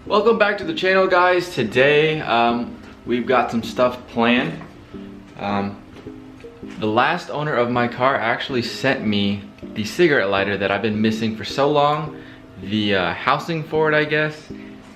Welcome back to the channel, guys. Today we've got some stuff planned. The last owner of my car actually sent me the cigarette lighter that I've been missing for so long, the housing for it, I guess,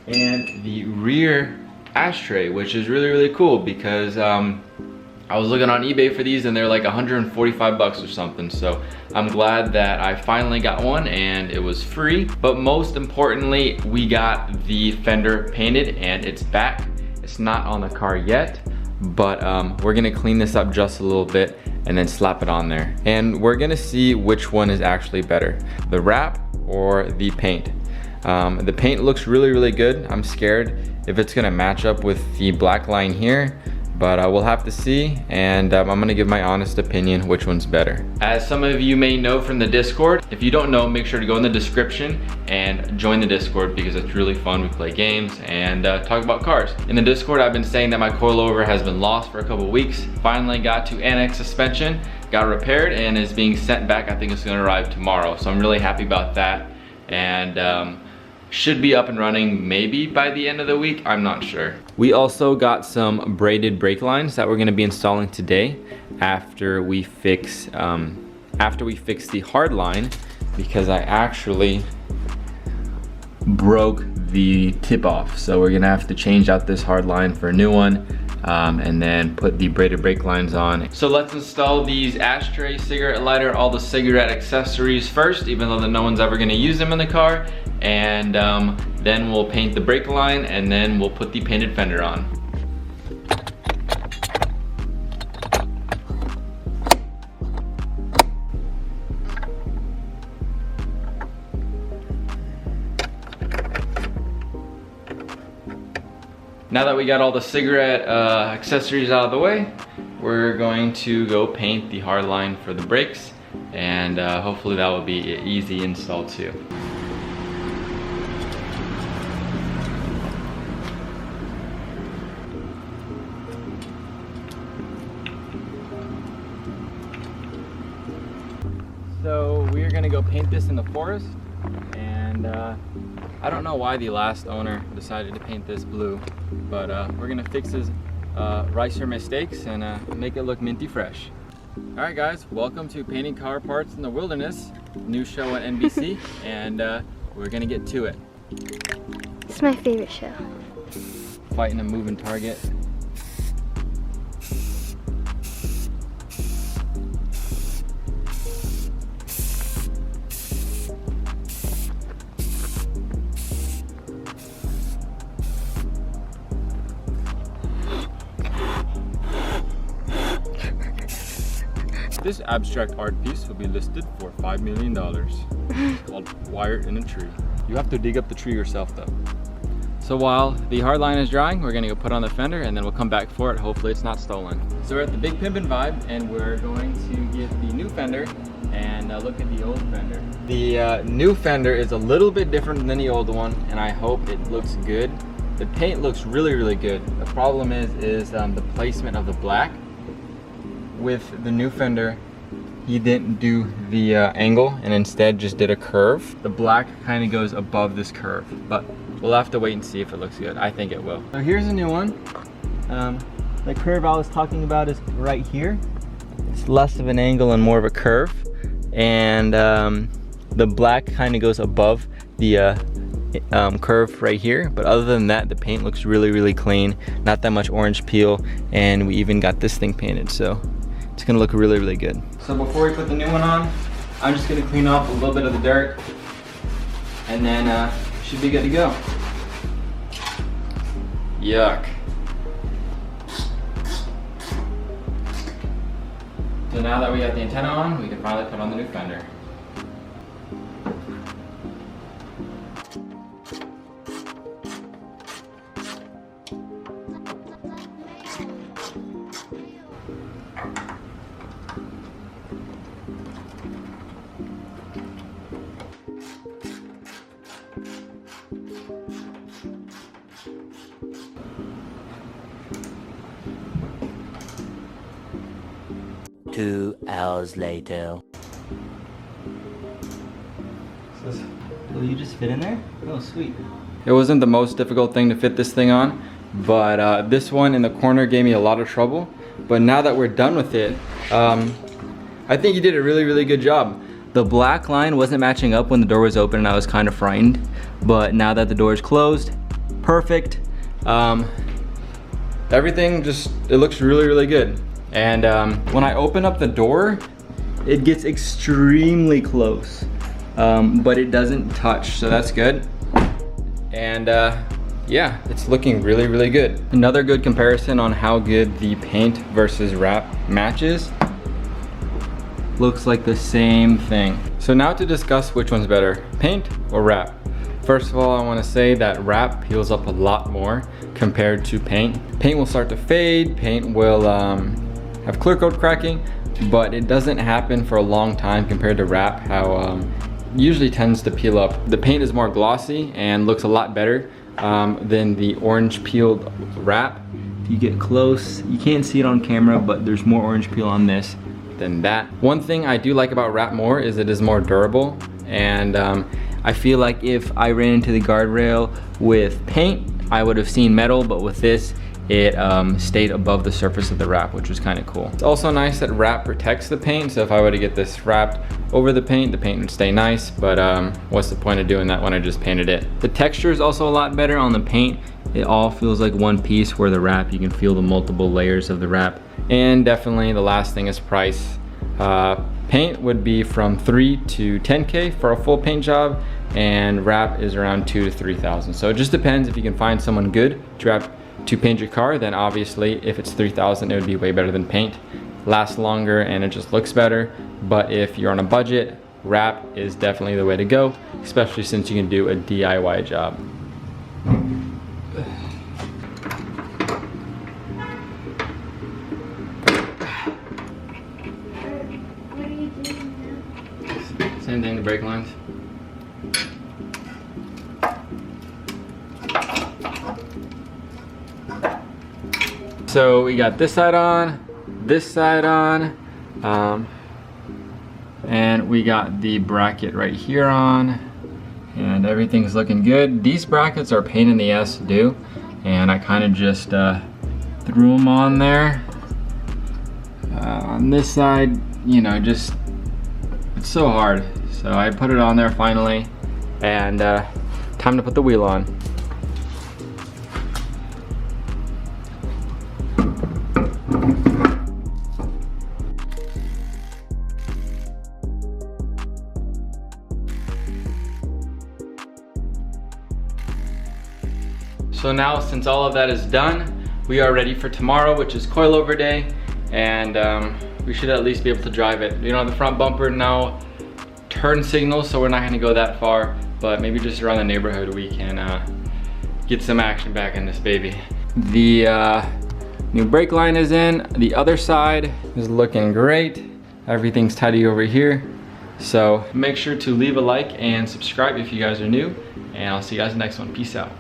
and the rear ashtray, which is really cool because I was looking on eBay for these and they're like 145 bucks or something. So I'm glad that I finally got one and it was free. But most importantly, we got the fender painted and it's back. It's not on the car yet, but we're gonna clean this up just a little bit and then slap it on there. And we're gonna see which one is actually better, the wrap or the paint. The paint looks really good. I'm scared if it's gonna match up with the black line here, but we'll have to see, and I'm gonna give my honest opinion which one's better. As some of you may know from the Discord, if you don't know, make sure to go in the description and join the Discord because it's really fun. We play games and talk about cars. In the Discord, I've been saying that my coilover has been lost for a couple weeks. Finally got to annex suspension, got repaired, and is being sent back. I think it's gonna arrive tomorrow, so I'm really happy about that. And should be up and running maybe by the end of the week, I'm not sure. We also got some braided brake lines that we're gonna be installing today after we fix the hard line, because I actually broke the tip off. So we're gonna have to change out this hard line for a new one, and then put the braided brake lines on. So let's install these ashtray, cigarette lighter, all the cigarette accessories first, even though no one's ever gonna use them in the car. And then we'll paint the brake line and then we'll put the painted fender on. Now that we got all the cigarette accessories out of the way, we're going to go paint the hard line for the brakes, and hopefully that will be an easy install too. So we're gonna go paint this in the forest, and I don't know why the last owner decided to paint this blue, but we're gonna fix his ricer mistakes and make it look minty fresh. All right, guys, welcome to Painting Car Parts in the Wilderness, new show on NBC, and we're gonna get to it. It's my favorite show. Fighting a moving target. This abstract art piece will be listed for $5 million. It's called Wired in a Tree. You have to dig up the tree yourself though. So while the hard line is drying, we're gonna go put on the fender and then we'll come back for it. Hopefully it's not stolen. So we're at the Big Pimpin' Vibe and we're going to get the new fender and look at the old fender. The new fender is a little bit different than the old one, and I hope it looks good. The paint looks really good. The problem is the placement of the black. With the new fender, he didn't do the angle and instead just did a curve. The black kind of goes above this curve, but we'll have to wait and see if it looks good. I think it will. So here's a new one. The curve I was talking about is right here. It's less of an angle and more of a curve, and the black kind of goes above the curve right here. But other than that, the paint looks really clean, not that much orange peel, and we even got this thing painted, so it's gonna look really good. So before we put the new one on, I'm just gonna clean off a little bit of the dirt, and then should be good to go. Yuck. So now that we got the antenna on, we can finally put on the new fender. Two hours later. Will you just fit in there? Oh, sweet. It wasn't the most difficult thing to fit this thing on, but this one in the corner gave me a lot of trouble. But now that we're done with it, I think you did a really good job. The black line wasn't matching up when the door was open and I was kind of frightened. But now that the door is closed, perfect. Everything just, it looks really good. And when I open up the door, it gets extremely close, but it doesn't touch, so that's good. And yeah, it's looking really good. Another good comparison on how good the paint versus wrap matches. Looks like the same thing. So now to discuss which one's better, paint or wrap. First of all, I want to say that wrap peels up a lot more compared to paint. Paint will start to fade, paint will have clear coat cracking, but it doesn't happen for a long time compared to wrap, how usually tends to peel up. The paint is more glossy and looks a lot better than the orange peeled wrap. If you get close, you can't see it on camera, but there's more orange peel on this than that. One thing I do like about wrap more is it is more durable, and I feel like if I ran into the guardrail with paint, I would have seen metal, but with this, it stayed above the surface of the wrap, which was kind of cool. It's also nice that wrap protects the paint, so if I were to get this wrapped over the paint would stay nice, but what's the point of doing that when I just painted it? The texture is also a lot better on the paint. It all feels like one piece, where the wrap, you can feel the multiple layers of the wrap. And definitely the last thing is price. Paint would be from 3 to 10K for a full paint job, and wrap is around 2 to 3,000. So it just depends. If you can find someone good to paint your car, then obviously if it's 3,000, it would be way better than paint. Lasts longer and it just looks better. But if you're on a budget, wrap is definitely the way to go, especially since you can do a DIY job. Same thing, the brake lines. So we got this side on, and we got the bracket right here on, and everything's looking good. These brackets are a pain in the ass to do, and I kind of just threw them on there. On this side, you know, just, it's so hard. So I put it on there finally, and time to put the wheel on. So now, since all of that is done, we are ready for tomorrow, which is coilover day, and we should at least be able to drive it. You know, the front bumper, no turn signals, so we're not gonna go that far, but maybe just around the neighborhood we can get some action back in this baby. The new brake line is in. The other side is looking great. Everything's tidy over here. So make sure to leave a like and subscribe if you guys are new, and I'll see you guys in the next one. Peace out.